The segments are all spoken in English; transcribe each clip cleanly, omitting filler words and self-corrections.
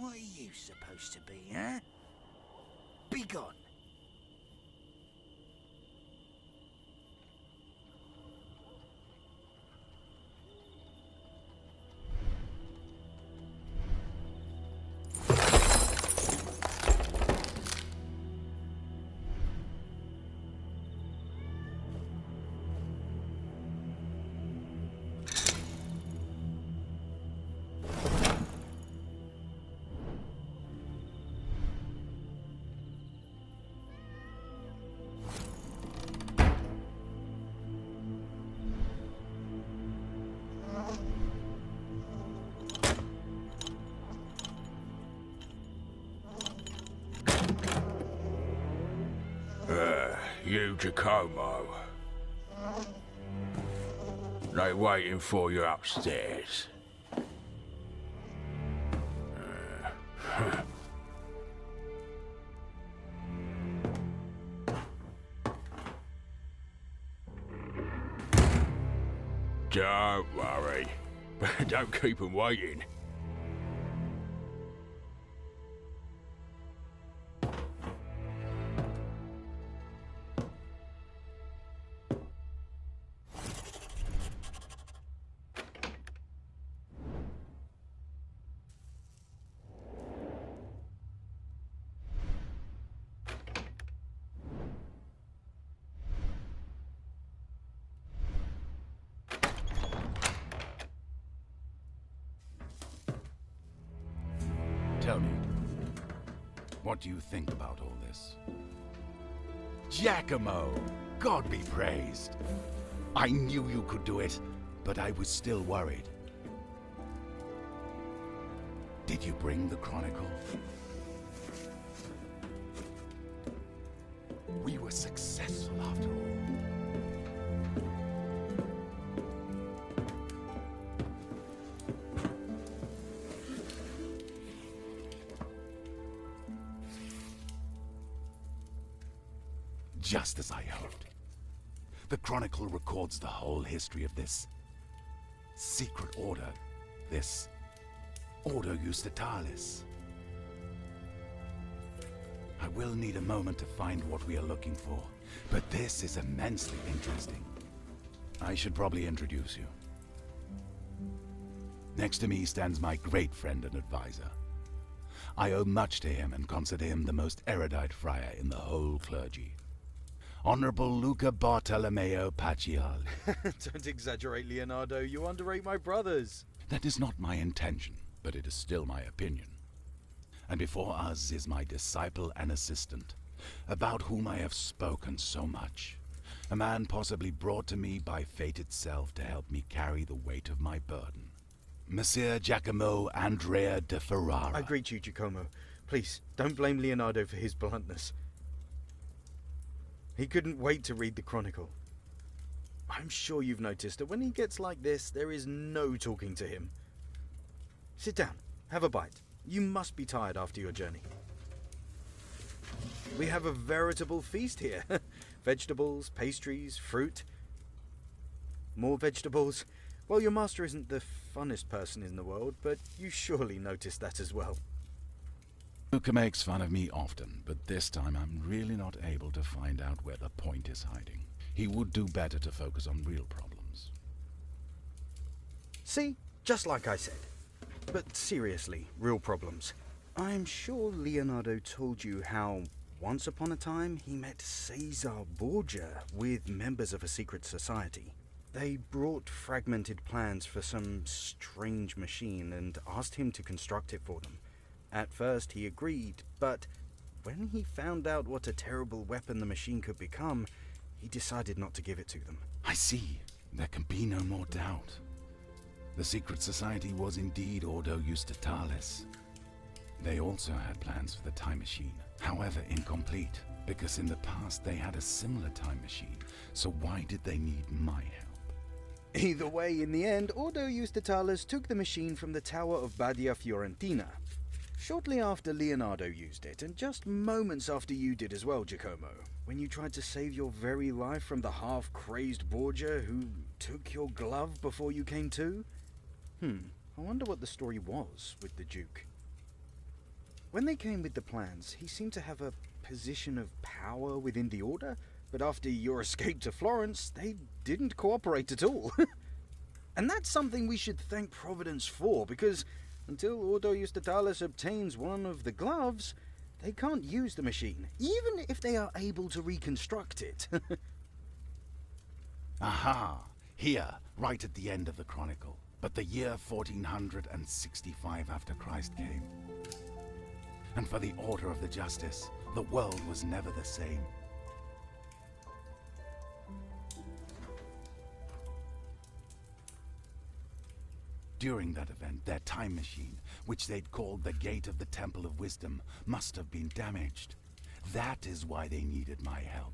What are you supposed to be, huh? Be gone. You, Giacomo. They waiting for you upstairs. Don't worry. Don't keep them waiting. Tell me, what do you think about all this? Giacomo! God be praised! I knew you could do it, but I was still worried. Did you bring the Chronicle? We were successful after all. Just as I hoped. The Chronicle records the whole history of this secret order, this Ordo Justitalis. I will need a moment to find what we are looking for, but this is immensely interesting. I should probably introduce you. Next to me stands my great friend and advisor. I owe much to him and consider him the most erudite friar in the whole clergy. Honorable Luca Bartolomeo Pacial. Don't exaggerate, Leonardo. You underrate my brothers. That is not my intention, but it is still my opinion. And before us is my disciple and assistant, about whom I have spoken so much. A man possibly brought to me by fate itself to help me carry the weight of my burden. Messer Giacomo Andrea de Ferrara. I greet you, Giacomo. Please, don't blame Leonardo for his bluntness. He couldn't wait to read the Chronicle. I'm sure you've noticed that when he gets like this, there is no talking to him. Sit down, have a bite. You must be tired after your journey. We have a veritable feast here. Vegetables, pastries, fruit. More vegetables. Well, your master isn't the funnest person in the world, but you surely noticed that as well. Luca makes fun of me often, but this time I'm really not able to find out where the point is hiding. He would do better to focus on real problems. See? Just like I said. But seriously, real problems. I'm sure Leonardo told you how, once upon a time, he met Caesar Borgia with members of a secret society. They brought fragmented plans for some strange machine and asked him to construct it for them. At first he agreed, but when he found out what a terrible weapon the machine could become, he decided not to give it to them. I see. There can be no more doubt. The secret society was indeed Ordo Justitalis. They also had plans for the time machine, however incomplete, because in the past they had a similar time machine, so why did they need my help? Either way, in the end, Ordo Justitalis took the machine from the Tower of Badia Fiorentina. Shortly after Leonardo used it, and just moments after you did as well, Giacomo, when you tried to save your very life from the half-crazed Borgia who took your glove before you came to? I wonder what the story was with the Duke. When they came with the plans, he seemed to have a position of power within the Order, but after your escape to Florence, they didn't cooperate at all. And that's something we should thank Providence for, because until Ordo Justitalis obtains one of the gloves, they can't use the machine, even if they are able to reconstruct it. Aha! Here, right at the end of the chronicle. But the year 1465 after Christ came. And for the order of the justice, the world was never the same. During that event, their time machine, which they'd called the Gate of the Temple of Wisdom, must have been damaged. That is why they needed my help.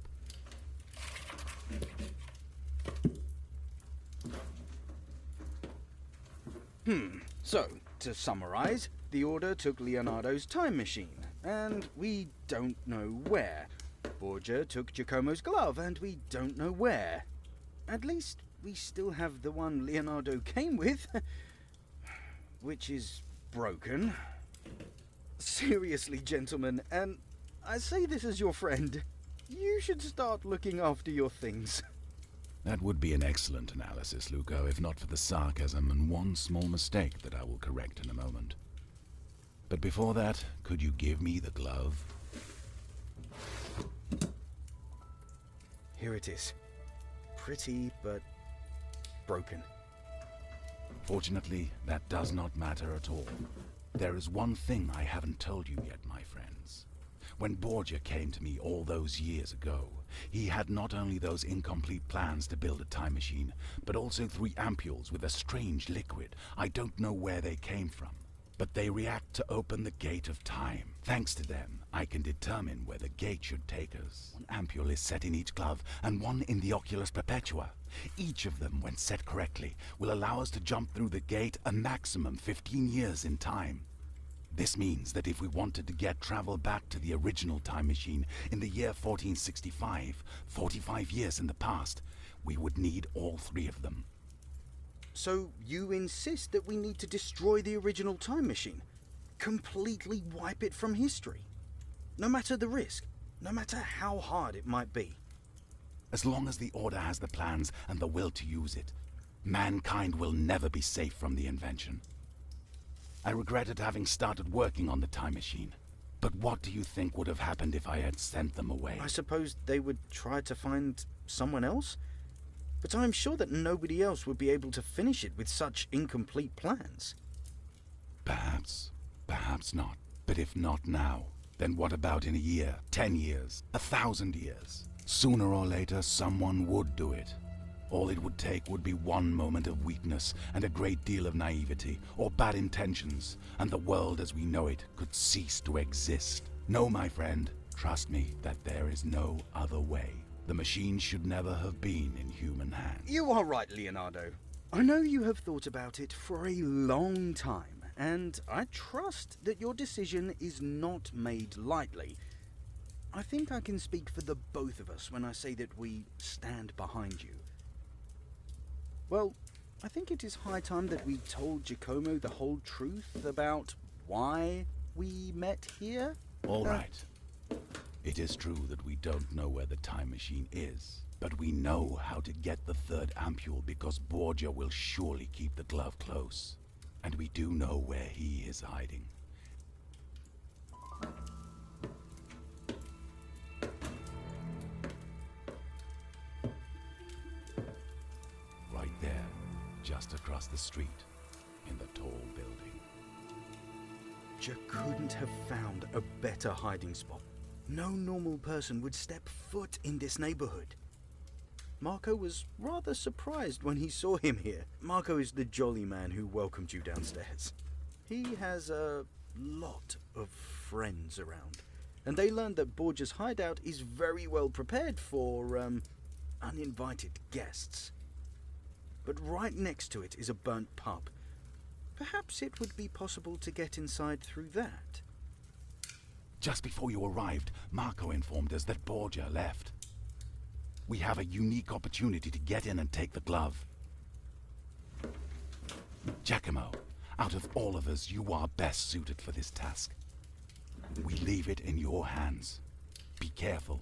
So, to summarize, the Order took Leonardo's time machine, and we don't know where. Borgia took Giacomo's glove, and we don't know where. At least, we still have the one Leonardo came with, which is broken. Seriously, gentlemen, and I say this as your friend, you should start looking after your things. That would be an excellent analysis, Luco, if not for the sarcasm and one small mistake that I will correct in a moment. But before that, could you give me the glove? Here it is. Pretty, but broken. Fortunately, that does not matter at all. There is one thing I haven't told you yet, my friends. When Borgia came to me all those years ago, he had not only those incomplete plans to build a time machine, but also 3 ampules with a strange liquid. I don't know where they came from, but they react to open the gate of time. Thanks to them, I can determine where the gate should take us. 1 ampule is set in each glove, and 1 in the Oculus Perpetua. Each of them, when set correctly, will allow us to jump through the gate a maximum 15 years in time. This means that if we wanted to get travel back to the original time machine in the year 1465, 45 years in the past, we would need all 3 of them. So you insist that we need to destroy the original time machine? Completely wipe it from history? No matter the risk, no matter how hard it might be? As long as the Order has the plans and the will to use it, mankind will never be safe from the invention. I regretted having started working on the time machine. But what do you think would have happened if I had sent them away? I suppose they would try to find someone else? But I'm sure that nobody else would be able to finish it with such incomplete plans. Perhaps. Perhaps not. But if not now, then what about in a year, 10 years, 1,000 years? Sooner or later, someone would do it. All it would take would be one moment of weakness and a great deal of naivety or bad intentions, and the world as we know it could cease to exist. No, my friend, trust me that there is no other way. The machine should never have been in human hands. You are right, Leonardo. I know you have thought about it for a long time, and I trust that your decision is not made lightly. I think I can speak for the both of us when I say that we stand behind you. Well, I think it is high time that we told Giacomo the whole truth about why we met here. All right. It is true that we don't know where the time machine is, but we know how to get the 3rd ampule because Borgia will surely keep the glove close. And we do know where he is hiding. Right there, just across the street, in the tall building. You couldn't have found a better hiding spot. No normal person would step foot in this neighborhood. Marco was rather surprised when he saw him here. Marco is the jolly man who welcomed you downstairs. He has a lot of friends around, and they learned that Borgia's hideout is very well prepared for, uninvited guests. But right next to it is a burnt pub. Perhaps it would be possible to get inside through that. Just before you arrived, Marco informed us that Borgia left. We have a unique opportunity to get in and take the glove. Giacomo, out of all of us, you are best suited for this task. We leave it in your hands. Be careful.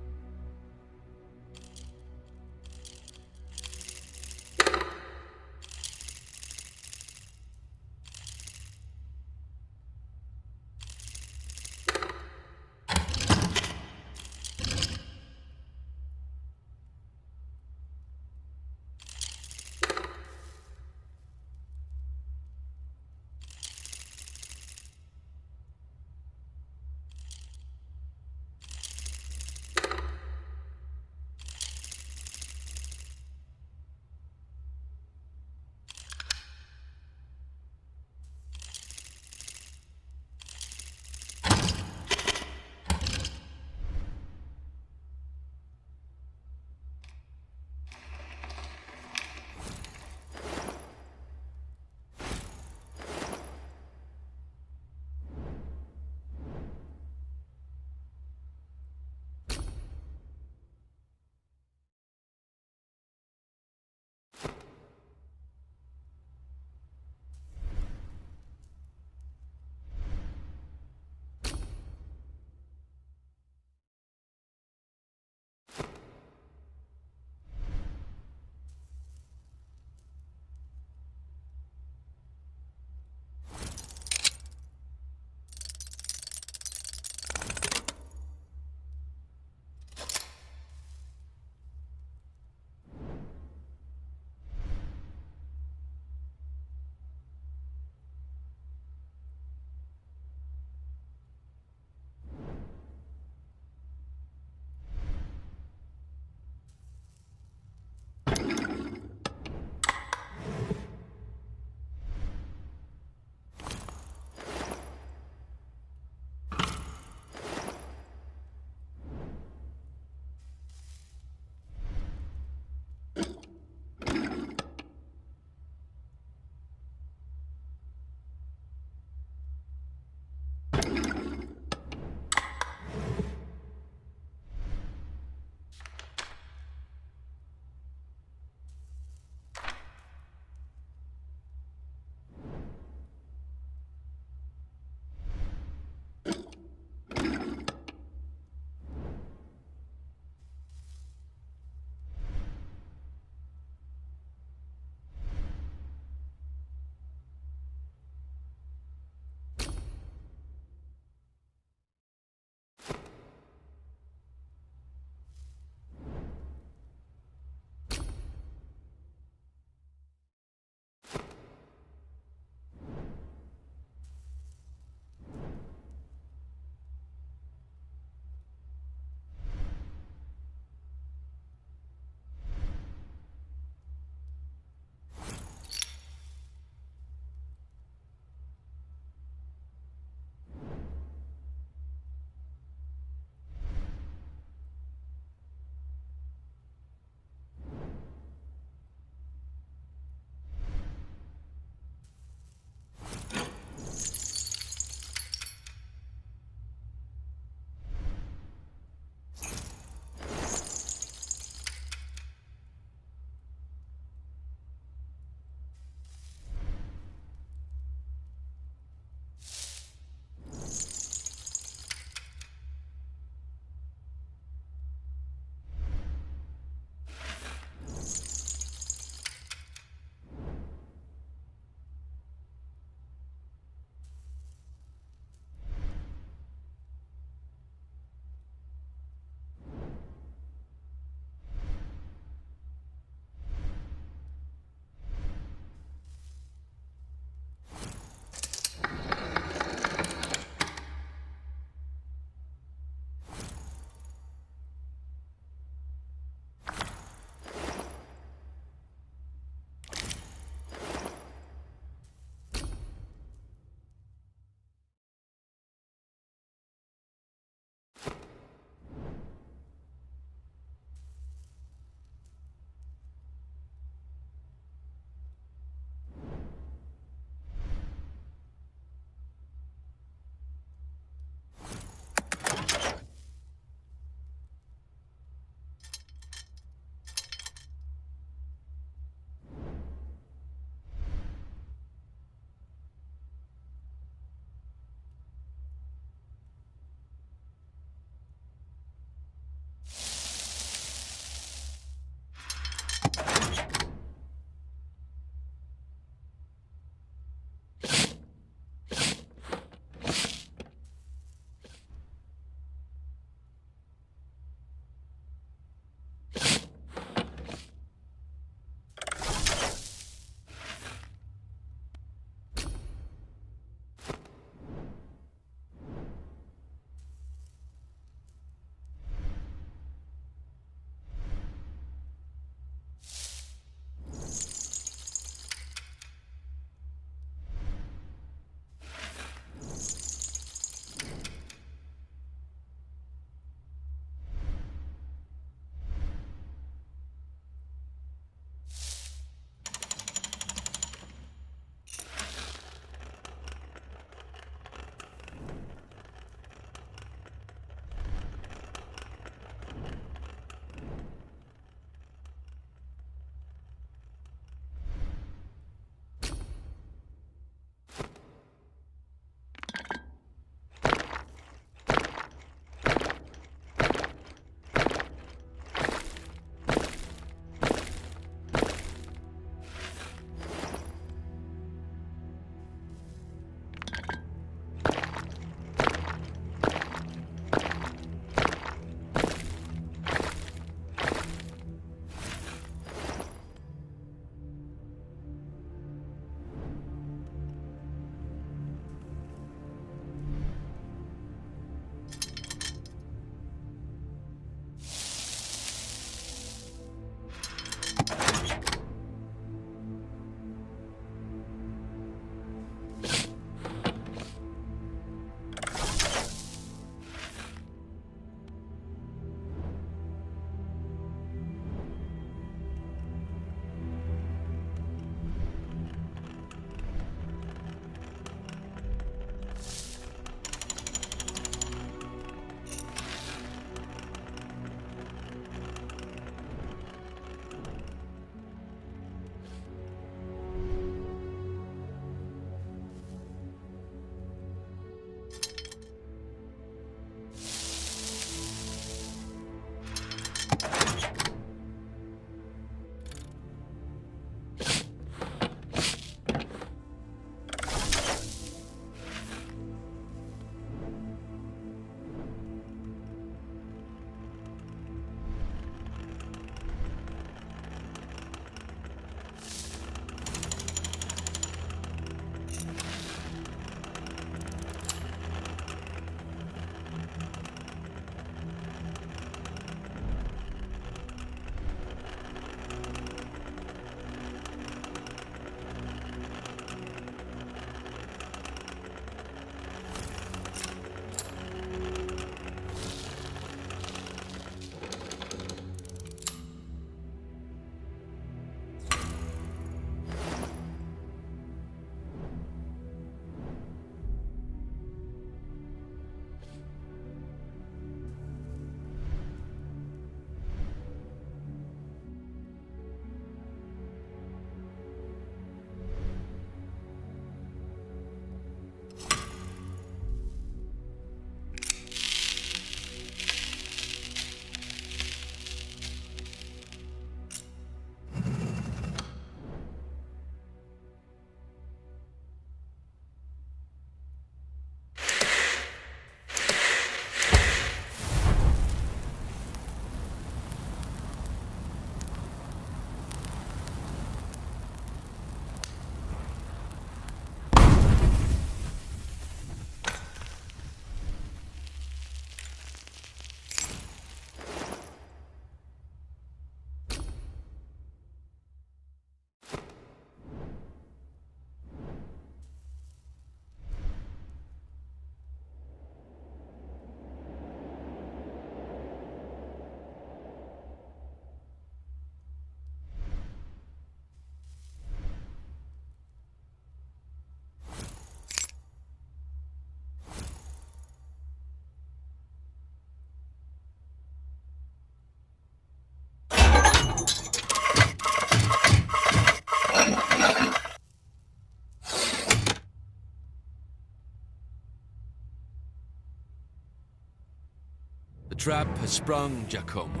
trap has sprung, Giacomo.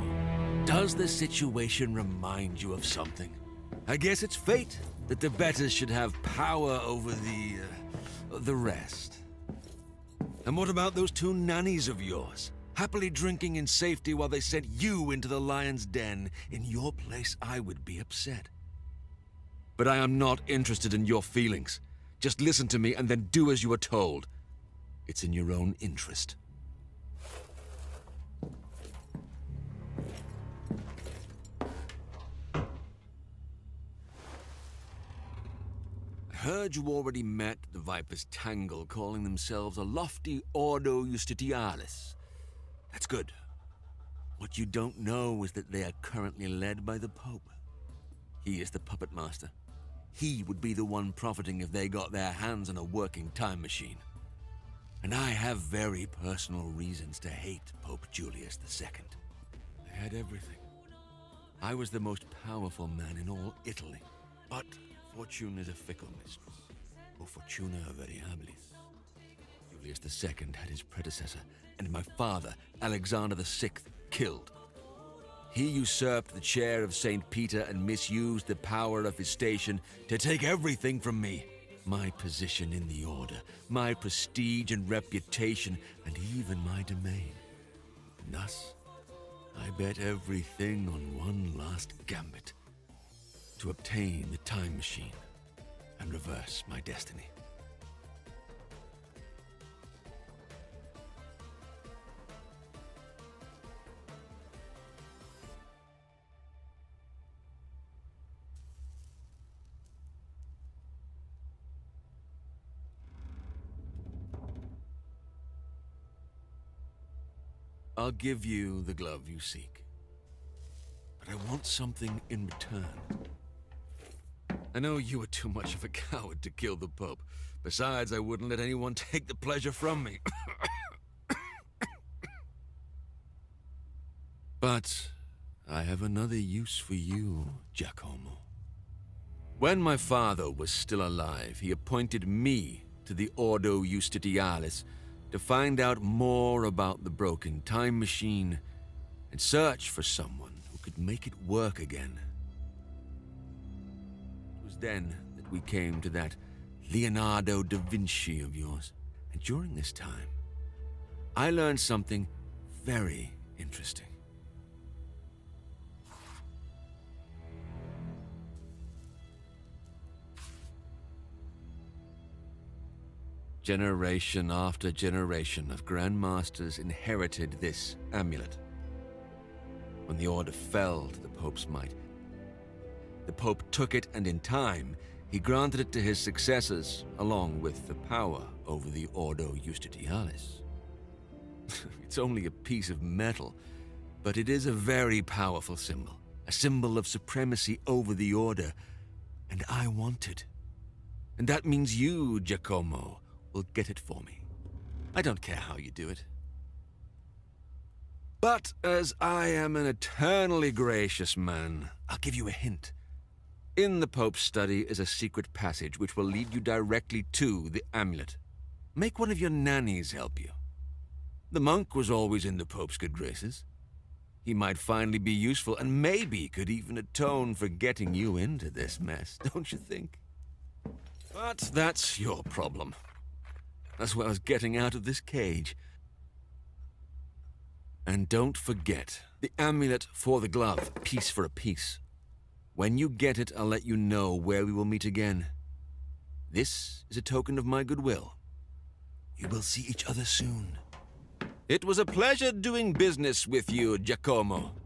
Does the situation remind you of something? I guess it's fate that the betters should have power over the rest. And what about those two nannies of yours? Happily drinking in safety while they sent you into the lion's den. In your place, I would be upset. But I am not interested in your feelings. Just listen to me and then do as you are told. It's in your own interest. I heard you already met the Viper's Tangle, calling themselves a lofty Ordo Justitialis. That's good. What you don't know is that they are currently led by the Pope. He is the puppet master. He would be the one profiting if they got their hands on a working time machine. And I have very personal reasons to hate Pope Julius II. I had everything. I was the most powerful man in all Italy. But fortune is a fickle mistress. O fortuna variabilis. Julius II had his predecessor, and my father, Alexander VI, killed. He usurped the chair of St. Peter and misused the power of his station to take everything from me. My position in the order, my prestige and reputation, and even my domain. And thus, I bet everything on one last gambit. To obtain the time machine and reverse my destiny. I'll give you the glove you seek, but I want something in return. I know you were too much of a coward to kill the Pope. Besides, I wouldn't let anyone take the pleasure from me. But I have another use for you, Giacomo. When my father was still alive, he appointed me to the Ordo Justitialis to find out more about the broken time machine and search for someone who could make it work again. It was then that we came to that Leonardo da Vinci of yours, and during this time, I learned something very interesting. Generation after generation of Grandmasters inherited this amulet. When the Order fell to the Pope's might, the Pope took it, and in time, he granted it to his successors, along with the power over the Ordo Justitialis. It's only a piece of metal, but it is a very powerful symbol, a symbol of supremacy over the Order, and I want it. And that means you, Giacomo, will get it for me. I don't care how you do it. But as I am an eternally gracious man, I'll give you a hint. In the Pope's study is a secret passage which will lead you directly to the amulet. Make one of your nannies help you. The monk was always in the Pope's good graces. He might finally be useful and maybe could even atone for getting you into this mess, don't you think? But that's your problem. As well as getting out of this cage. And don't forget, the amulet for the glove, a piece for a piece. When you get it, I'll let you know where we will meet again. This is a token of my goodwill. You will see each other soon. It was a pleasure doing business with you, Giacomo.